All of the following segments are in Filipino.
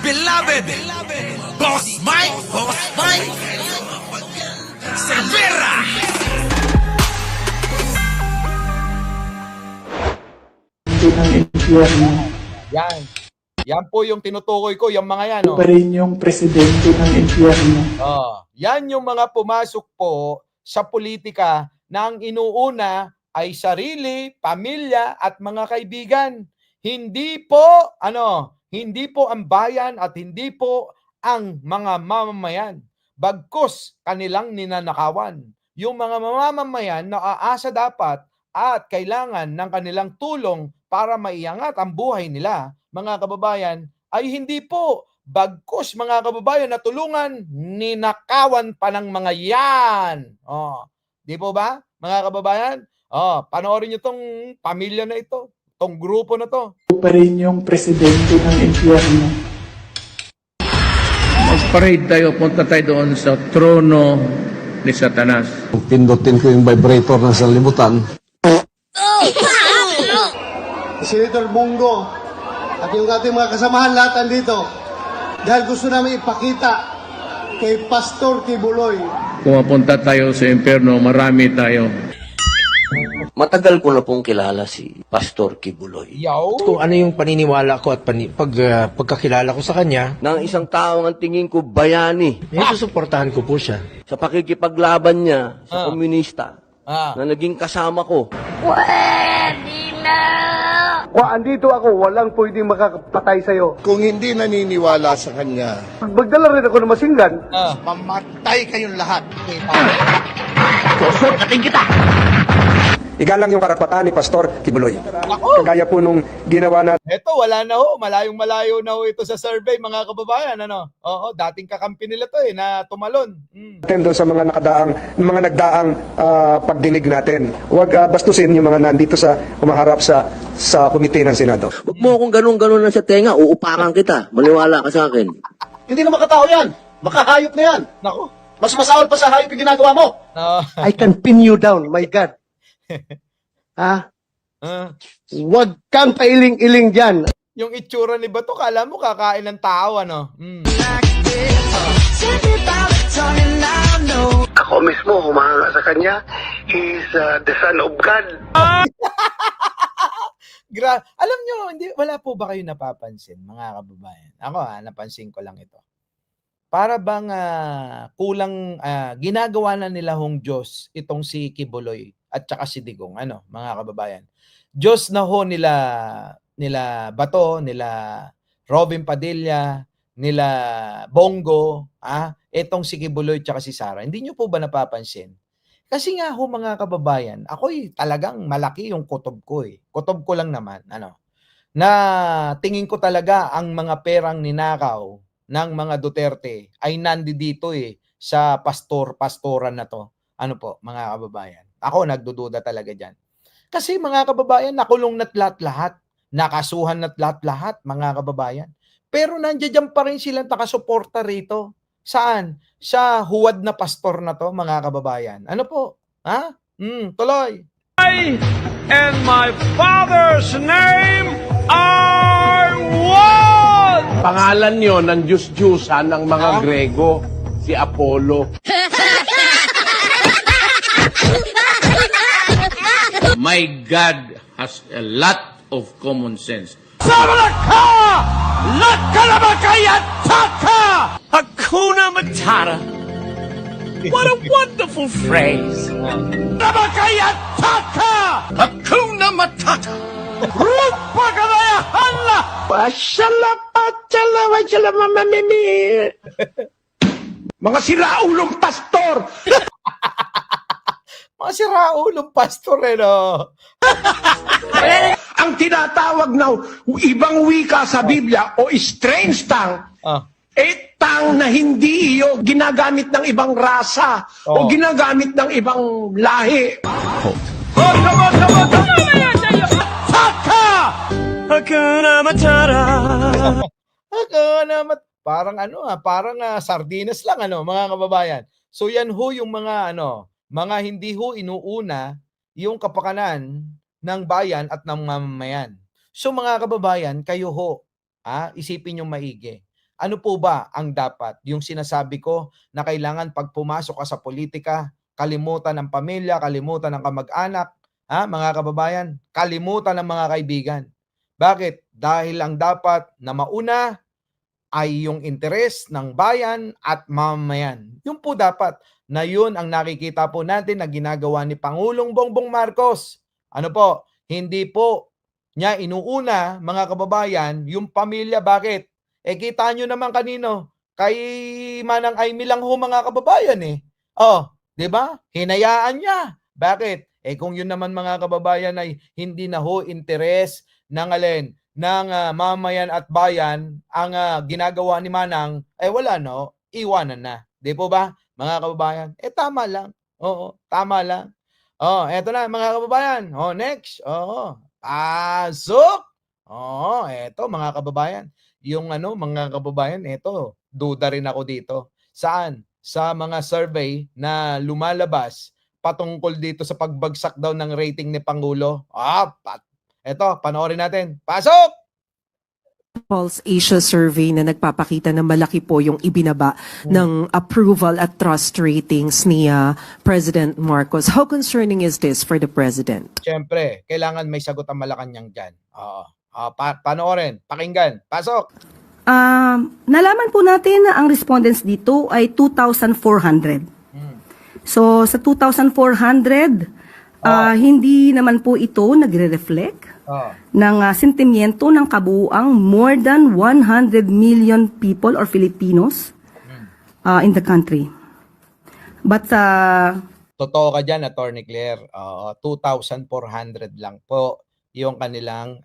beloved, Boss Mike, Cervera. Ng impyerno. Yan. Yan po yung tinutukoy ko, yung mga yan. Pa rin yung presidente ng impyerno. Yan yung mga pumasok po sa politika na ang inuuna ay sarili, pamilya at mga kaibigan. Hindi po ang bayan at hindi po ang mga mamamayan. Bagkus kanilang ninanakawan. Yung mga mamamayan na aasa dapat at kailangan ng kanilang tulong para maiangat ang buhay nila, mga kababayan, ay hindi po. Bagkus, mga kababayan, na tulungan, ninakawan pa ng mga yan. Di po ba, mga kababayan? Panoorin nyo tong pamilya na ito, tong grupo na to. Pa rin yung presidente ng impyerno. Mag-parade tayo, punta tayo doon sa trono ni Satanas. Pindutin ko yung vibrator ng sanlibutan. Senator Bongo at yung ating mga kasamahan lahat andito dahil gusto namin ipakita kay Pastor Kibuloy. Kung mapunta tayo sa impyerno, marami tayo. Matagal ko na pong kilala si Pastor Kibuloy. Kung ano yung paniniwala ko at pagkakilala ko sa kanya, Nang isang taong ang tingin ko bayani susuportahan ko po siya. sa pakikipaglaban niya sa komunista na naging kasama ko. Andito ako, walang pwedeng makakapatay sa'yo. Kung hindi naniniwala sa kanya, Magdala rin ako ng masinggan. mamatay kayong lahat. Igalang yung karapatan ni Pastor Kibuloy. Kagaya po nung ginawa natin Ito, wala na ho. Malayong-malayo na ho ito sa survey, mga kababayan. Dating kakampi nila to na tumalon. doon sa mga nagdaang pagdinig natin. Huwag bastusin yung mga nandito sa humaharap sa komite ng Senado. Huwag mo akong ganun-ganun na sa tenga, uupakan kita. Maniwala ka sa akin. Hindi na makatao yan. Baka hayop na yan. Nako. Mas masahol pa sa hayop yung ginagawa mo. I can pin you down, my God. Huwag kang pailing-iling dyan. Yung itsura ni Bato, kala mo kakain ng tao, Ako mismo, humanga sa kanya. He's the son of God. Alam nyo, wala po ba kayo napapansin, mga kababayan? Ako napansin ko lang ito. Para bang kulang, ginagawa na nila hong Diyos itong si Kibuloy at saka si Digong, mga kababayan. Diyos na ho nila Bato, nila Robin Padilla, nila Bongo, itong si Kibuloy at saka si Sara. Hindi nyo po ba napapansin? Kasi nga ho, mga kababayan, ako'y talagang malaki yung kutob ko. Kutob ko lang naman, na tingin ko talaga ang mga perang ninakaw ng mga Duterte ay nandito sa pastoran na to. Ano po, mga kababayan? Ako nagdududa talaga dyan. Kasi mga kababayan, nakulong na't lahat-lahat. Nakasuhan na't lahat-lahat, mga kababayan. Pero nandiyan pa rin silang nakasuporta rito. Saan? Sa huwad na pastor na to, mga kababayan. Ano po? Tuloy. I and my Father's name are one. Pangalan nyo ng Diyos-Diyusan ng mga Grego, si Apollo. My God has a lot of common sense. Sabalaka! Lakalamakayataka! Hakuna Matata. What a wonderful phrase. Lamakayataka! Hakuna Matata. Rupakalayahala! Mga siraulong pastor! Mga siraulong pastor, Ang tinatawag na ibang wika sa Biblia o strange tongue, tang na hindi iyo ginagamit ng ibang rasa o ginagamit ng ibang lahi. Hakuna Matata. Parang sardinas lang, mga kababayan. So yan ho yung mga mga hindi ho inuuna yung kapakanan ng bayan at ng mamamayan. So mga kababayan, kayo ho, isipin yung maigi. Ano po ba ang dapat? Yung sinasabi ko na kailangan pag pumasok ka sa politika, kalimutan ng pamilya, kalimutan ng kamag-anak, mga kababayan, kalimutan ng mga kaibigan. Bakit? Dahil ang dapat na mauna ay yung interes ng bayan at mamamayan. Yun po dapat na yun ang nakikita po natin na ginagawa ni Pangulong Bongbong Marcos. Ano po? Hindi po niya inuuna, mga kababayan, yung pamilya. Bakit? Kita nyo naman kanino? Kay Manang Aimee lang ho, mga kababayan eh. Oh, di ba? Hinayaan niya. Bakit? Kung yun naman, mga kababayan, ay hindi na ho interes ng alin, ng mamayan at bayan ang ginagawa ni Manang, wala no, iwanan na. Di po ba, mga kababayan? Tama lang. Oo, tama lang. Eto na, mga kababayan. Next. Pasok. Eto, mga kababayan. Yung mga kababayan, eto, duda rin ako dito. Saan? Sa mga survey na lumalabas patungkol dito sa pagbagsak daw ng rating ni Pangulo. Eto, panoorin natin. Pasok! Pulse Asia survey na nagpapakita na malaki po yung ibinaba ng approval at trust ratings ni President Marcos. How concerning is this for the President? Siyempre, kailangan may sagot ang Malacanang dyan. Panoorin, pakinggan. Pasok! Nalaman po natin na ang respondents dito ay 2,400. So sa 2,400, hindi naman po ito nagre-reflect ng sentimiento ng kabuuang more than 100 million people or Filipinos in the country. But totoo ka dyan, Attorney Claire. 2,400 lang po yung kanilang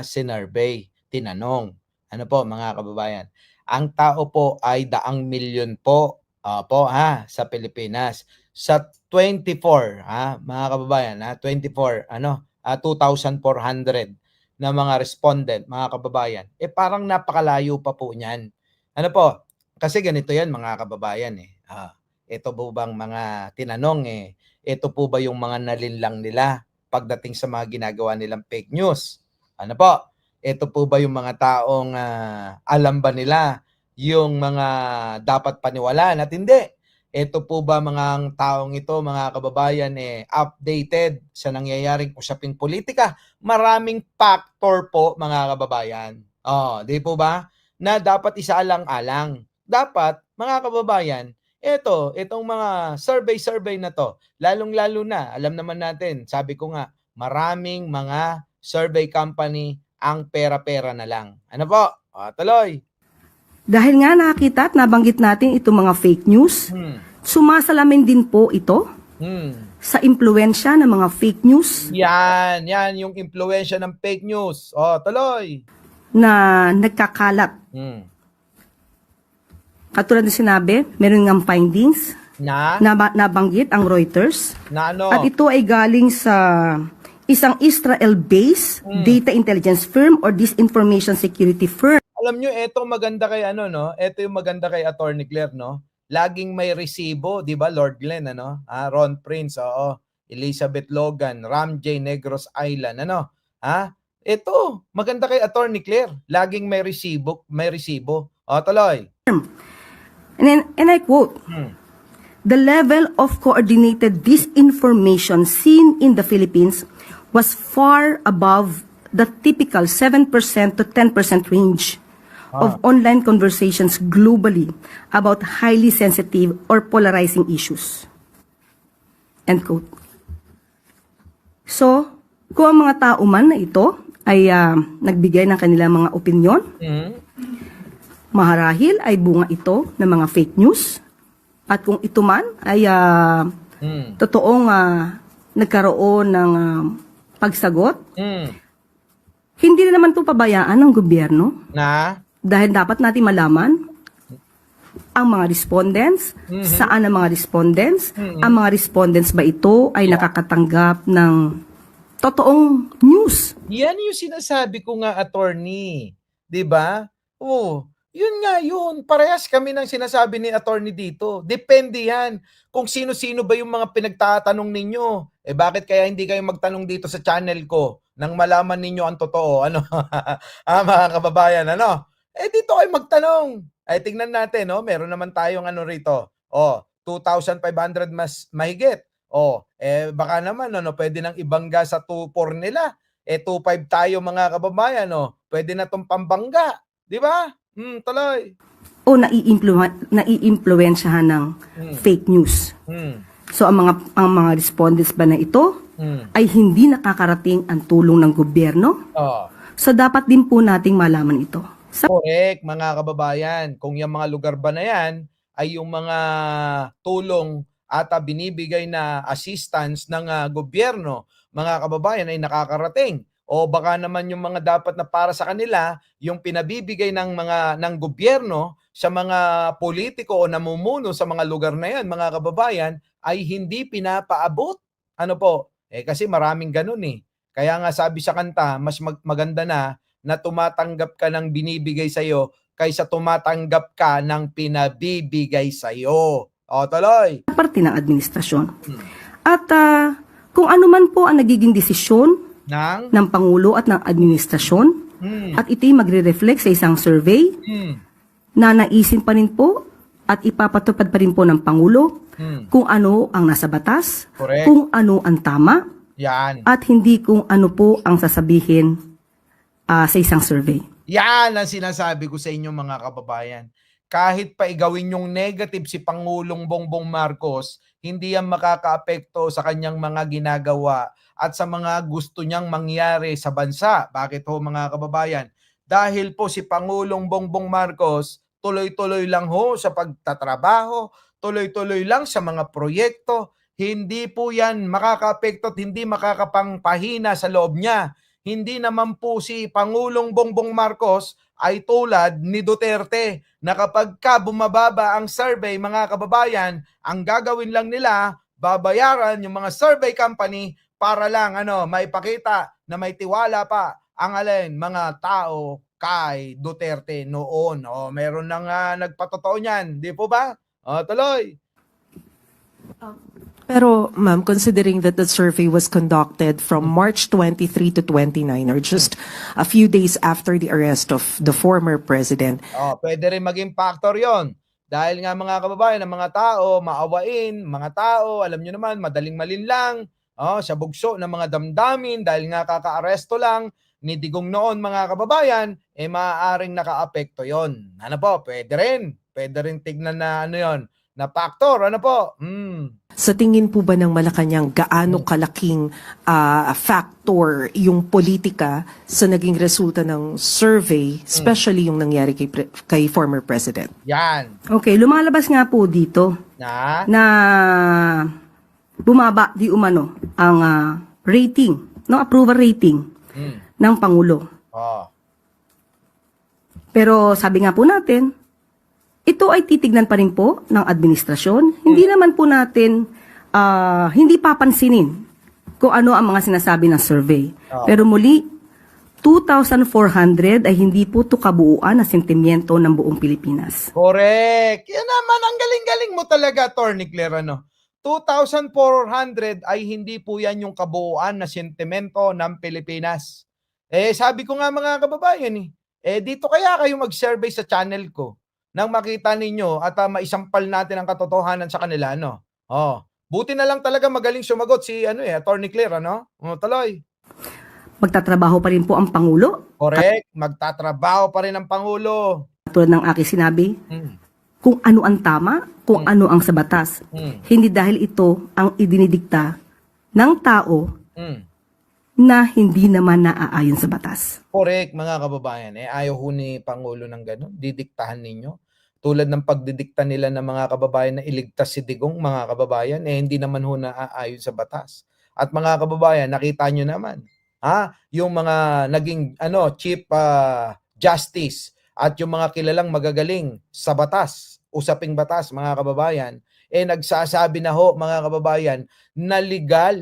sinurvey, tinanong. Ano po, mga kababayan? Ang tao po ay 100 milyon po sa Pilipinas. Sa 24, mga kababayan, 24, 2,400 na mga respondent, mga kababayan, parang napakalayo pa po niyan. Ano po? Kasi ganito yan, mga kababayan. Ito po bang mga tinanong, ito po ba yung mga nalinlang nila pagdating sa mga ginagawa nilang fake news? Ano po? Ito po ba yung mga taong alam ba nila yung mga dapat paniwalaan at hindi? Ito po ba mga taong ito, mga kababayan, updated sa nangyayaring usaping politika? Maraming factor po, mga kababayan. Di po ba? Na dapat isaalang-alang. Dapat, mga kababayan, itong mga survey na to, lalong-lalo na, alam naman natin, sabi ko nga, maraming mga survey company ang pera-pera na lang. Ano po? Tuloy. dahil nga nakita at nabanggit natin itong mga fake news, sumasalamin din po ito sa impluensya ng mga fake news. Yan yung impluensya ng fake news. Tuloy. Na nagkakalat. Katulad ng sinabi, meron ng findings na nabanggit ang Reuters. At ito ay galing sa isang Israel-based data intelligence firm or disinformation security firm. Alam nyo, eto maganda kay Ito yung maganda kay Attorney Claire, no? Laging may resibo, 'di ba, Lord Glenn, Ron Prince, Elizabeth Logan, Ram J. Negros Island, Ito, maganda kay Attorney Claire. Laging may resibo, tuloy. And I quote, the level of coordinated disinformation seen in the Philippines was far above the typical 7% to 10% range of online conversations globally about highly sensitive or polarizing issues. End quote. So, kung ang mga tao man na ito ay nagbigay ng kanilang mga opinyon, maharahil ay bunga ito ng mga fake news. At kung ito man ay totoong nagkaroon ng pagsagot, hindi na naman ito pabayaan ng gobyerno. Dahil dapat natin malaman ang mga respondents, saan ang mga respondents, ang mga respondents ba ito ay nakakatanggap ng totoong news. Yan yung sinasabi ko nga, attorney. 'Di ba? Yun nga yun. Parehas kami ng sinasabi ni attorney dito. Depende yan kung sino-sino ba yung mga pinagtatanong ninyo. Bakit kaya hindi kayo magtanong dito sa channel ko nang malaman ninyo ang totoo? Mga kababayan, dito kayo magtanong. Ay, tingnan natin, no? Meron naman tayong ano rito. 2,500 mas mahigit. Baka naman, pwede nang ibangga sa 2,400 nila. 2,500 tayo mga kababayan, pwede na tong pambangga. Di ba? Tuloy. O naiimpluwensyahan ng fake news. So ang mga respondents ba na ito ay hindi nakakarating ang tulong ng gobyerno? So dapat din po nating malaman ito. Correct, mga kababayan. Kung yung mga lugar ba na yan ay yung mga tulong at binibigay na assistance ng gobyerno, mga kababayan, ay nakakarating. O baka naman yung mga dapat na para sa kanila, yung pinabibigay ng gobyerno sa mga politiko o namumuno sa mga lugar na yan, mga kababayan, ay hindi pinapaabot. Ano po? Kasi maraming ganun eh. Kaya nga sabi sa kanta, mas maganda na tumatanggap ka ng binibigay sa'yo kaysa tumatanggap ka ng pinabibigay sa'yo. Tuloy. Parte ng administrasyon. At kung ano man po ang nagiging desisyon ng Pangulo at ng administrasyon, at ito'y magre-reflect sa isang survey na naisin pa rin po at ipapatupad pa rin po ng Pangulo kung ano ang nasa batas, Correct. kung ano ang tama, Yan. at hindi kung ano po ang sasabihin sa isang survey. Yan ang sinasabi ko sa inyo, mga kababayan. Kahit pa igawin yung negative si Pangulong Bongbong Marcos, hindi yan makakaapekto sa kanyang mga ginagawa at sa mga gusto niyang mangyari sa bansa. Bakit ho, mga kababayan? Dahil po si Pangulong Bongbong Marcos tuloy-tuloy lang ho sa pagtatrabaho, tuloy-tuloy lang sa mga proyekto. Hindi po yan makakaapekto at hindi makakapangpahina sa loob niya. Hindi naman po si Pangulong Bongbong Marcos ay tulad ni Duterte na kapag bumababa ang survey, mga kababayan, ang gagawin lang nila, babayaran yung mga survey company para lang maipakita na may tiwala pa ang mga tao kay Duterte noon. Meron nang nagpatotoo niyan, di po ba? Tuloy. Pero ma'am, considering that the survey was conducted from March 23 to 29, or just a few days after the arrest of the former president. Pwede rin maging factor yon. Dahil nga, mga kababayan, ng mga tao, maawain, mga tao, alam nyo naman, madaling malinlang, sa bugso ng mga damdamin, dahil nga kaka-aresto lang ni Digong noon, mga kababayan, maaaring naka-apekto yon. Ano po, pwede rin. Pwede rin tignan na yon, na factor. Ano po? Sa tingin po ba ng Malacanang gaano kalaking factor yung politika sa naging resulta ng survey, especially yung nangyari kay former president? Yan. Okay, lumalabas nga po dito na bumaba di umano ang rating, approval rating ng Pangulo. Pero sabi nga po natin, ito ay titignan pa rin po ng administrasyon. Hindi naman po natin, hindi papansinin kung ano ang mga sinasabi ng survey. Pero muli, 2,400 ay hindi po ito kabuuan na sentimiento ng buong Pilipinas. Correct. Yan naman, ang galing-galing mo talaga, Attorney Claire. 2,400 ay hindi po yan yung kabuuan na sentimento ng Pilipinas. Sabi ko nga, mga kababayan, dito kaya kayo mag-survey sa channel ko nang makita ninyo at maisampal natin ang katotohanan sa kanila, buti na lang talaga magaling sumagot si Attorney Claire, tuloy. Magtatrabaho pa rin po ang Pangulo. Correct, magtatrabaho pa rin ang Pangulo. Tulad ng aking sinabi, kung ano ang tama, kung ano ang sa batas. Hindi dahil ito ang idinidikta ng tao na hindi naman naaayon sa batas. Correct, mga kababayan. Ayaw ho ni Pangulo ng gano'n. Didiktahan ninyo. Tulad ng pagdidikta nila ng mga kababayan na iligtas si Digong, mga kababayan, hindi naman ho naaayon sa batas. At mga kababayan, nakita nyo naman, yung mga naging Chief Justice at yung mga kilalang magagaling sa batas, usaping batas, mga kababayan, nagsasabi na ho, mga kababayan, na legal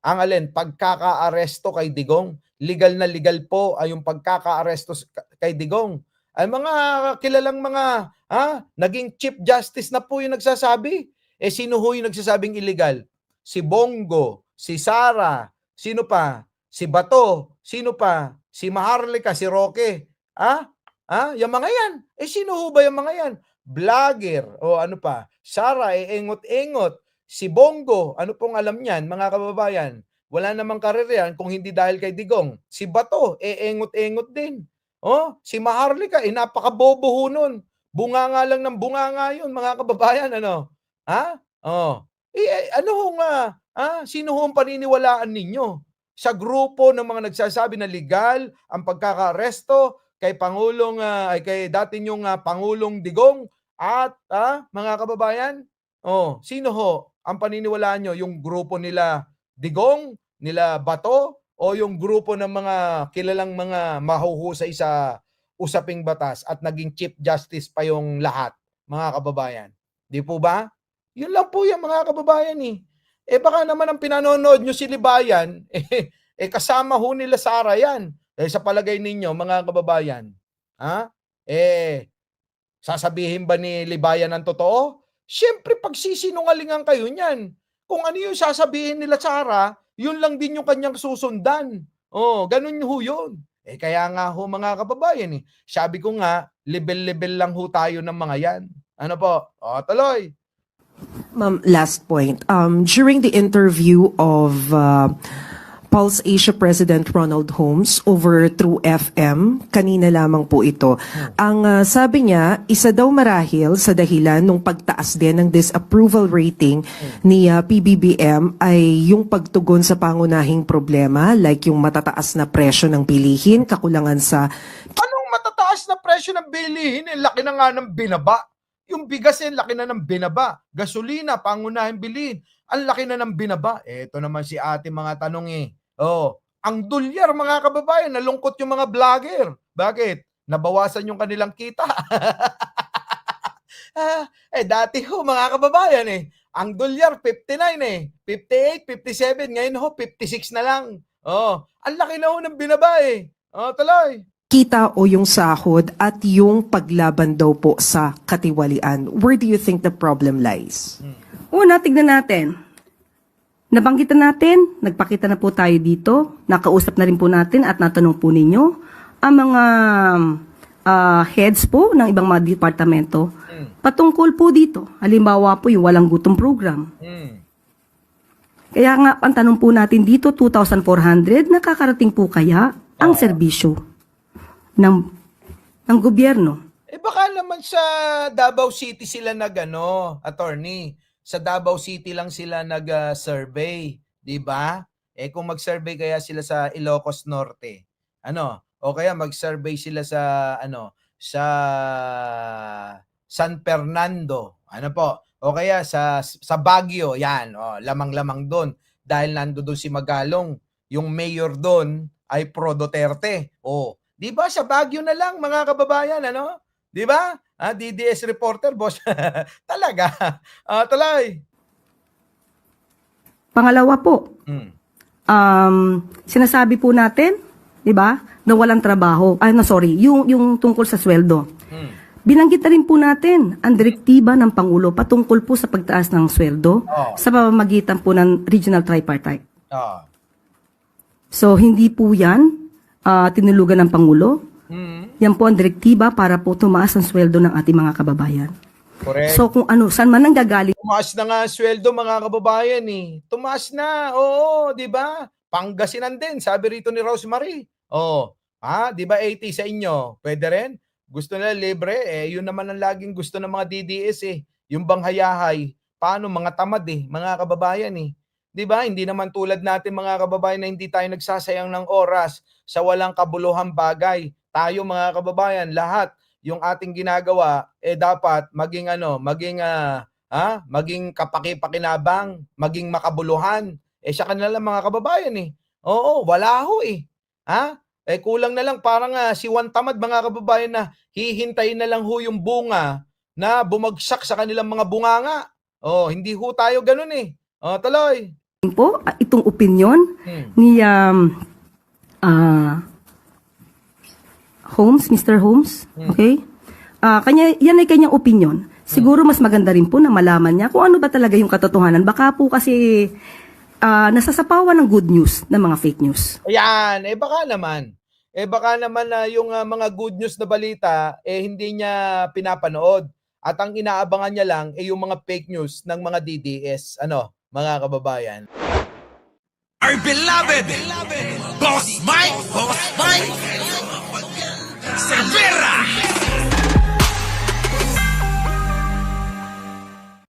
ang pagkaka-aresto kay Digong. Legal na legal po ay yung pagkaka-aresto kay Digong. Ay mga kilalang mga naging Chief Justice na po yung nagsasabi. Sino ho yung nagsasabing illegal? Si Bongo, si Sara, sino pa? Si Bato, sino pa? Si Maharlika, si Roque. Yung mga yan. Sino ho ba yung mga yan? Vlogger, o ano pa? Sara, engot-engot. Si Bongo, ano pong alam niyan, mga kababayan? Wala namang karir yan kung hindi dahil kay Digong. Si Bato, engot-engot din. Si Maharlika, napakabobo ho nun. Bunganga lang ng bunganga yun, mga kababayan, ano? Ano ho nga? Sino ho ang paniniwalaan ninyo? Sa grupo ng mga nagsasabi na legal ang pagkaka-aresto kay kay dati niyong Pangulong Digong at mga kababayan, sino ho ang paniniwalaan nyo? Yung grupo nila Digong, nila Bato, o yung grupo ng mga kilalang mga mahuhusay sa usaping batas at naging Chief Justice pa yung lahat, mga kababayan? Di po ba? Yun lang po yung mga kababayan eh. Baka naman ang pinanonood nyo si Libayan, kasama ho nila Sara yan. Sa palagay ninyo, mga kababayan, sasabihin ba ni Libayan ang totoo? Siyempre, pagsisinungalingan kayo niyan. Kung ano yung sasabihin nila Sara, yun lang din yung kanyang susundan. Ganun ho yun. Kaya nga ho, mga kababayan, sabi ko nga, level-level lang ho tayo ng mga yan. Ano po? Tuloy. Ma'am, last point. During the interview of Pulse Asia President Ronald Holmes over through FM, kanina lamang po ito. Ang sabi niya, isa daw marahil sa dahilan ng pagtaas din ng disapproval rating ni PBBM ay yung pagtugon sa pangunahing problema like yung matataas na presyo ng bilihin, kakulangan sa... Anong matataas na presyo ng bilihin? Laki na nga ng binaba. Yung bigas laki na ng binaba. Gasolina, pangunahing bilihin, ang laki na ng binaba. Ito naman si ate mga tanong ang dolyar, mga kababayan, nalungkot yung mga vlogger. Bakit? Nabawasan yung kanilang kita. Dati ho, mga kababayan, ang dolyar 59 58, 57, ngayon ho 56 na lang. Ang laki na ho ng binaba tuloy. Kita o yung sahod at yung paglaban daw po sa katiwalian. Where do you think the problem lies? Una, tignan natin. Nabanggitan natin, nagpakita na po tayo dito, nakausap na rin po natin at natanong po ninyo ang mga heads po ng ibang mga departamento patungkol po dito. Halimbawa po yung walang gutom program. Kaya nga, ang tanong po natin dito, 2,400, nakakarating po kaya ang serbisyo ng gobyerno? Baka naman sa Davao City sila attorney. Sa Davao City lang sila nag-survey, di ba? Kung mag-survey kaya sila sa Ilocos Norte, o kaya mag-survey sila sa sa San Fernando, o kaya sa Baguio, yan, lamang-lamang doon dahil nandoon si Magalong, yung mayor doon ay pro Duterte. Di ba sa Baguio na lang, mga kababayan, di ba? DDS reporter, boss. Talaga. Tuloy. Pangalawa po, sinasabi po natin, di ba, na walang trabaho. Yung tungkol sa sweldo. Binanggit na rin po natin ang direktiba ng Pangulo patungkol po sa pagtaas ng sweldo sa pamamagitan po ng Regional Tripartite. So, hindi po yan tinulugan ng Pangulo. Yan po ang direktiba para po tumaas ang sweldo ng ating mga kababayan. Correct. So kung saan man ang gagaling. Tumaas na nga sweldo, mga kababayan Tumaas na, oo, di ba? Pangasinan din, sabi rito ni Rosemary. Di ba 80 sa inyo? Pwede rin? Gusto nila libre? Yun naman ang laging gusto ng mga DDS Yung bang hayahay. Paano? Mga tamad mga kababayan Di ba? Hindi naman tulad natin, mga kababayan, na hindi tayo nagsasayang ng oras sa walang kabuluhang bagay. Tayo, mga kababayan, lahat yung ating ginagawa dapat maging maging kapaki-pakinabang, maging makabuluhan. Sa kanila mga kababayan Oo, wala ho kulang na lang parang si Juan Tamad, mga kababayan, na hihintayin na lang ho yung bunga na bumagsak sa kanilang mga bunganga. Hindi ho tayo ganun tuloy. Po, itong opinion ni Holmes, Mr. Holmes, okay? Yan ay kanyang opinion. Siguro mas maganda rin po na malaman niya kung ano ba talaga yung katotohanan. Baka po kasi nasasapawan ng good news ng mga fake news. Ayan, baka naman. eh baka naman na yung mga good news na balita hindi niya pinapanood. At ang inaabangan niya lang yung mga fake news ng mga DDS. Ano, mga kababayan? Our beloved Boss Mike Saavedra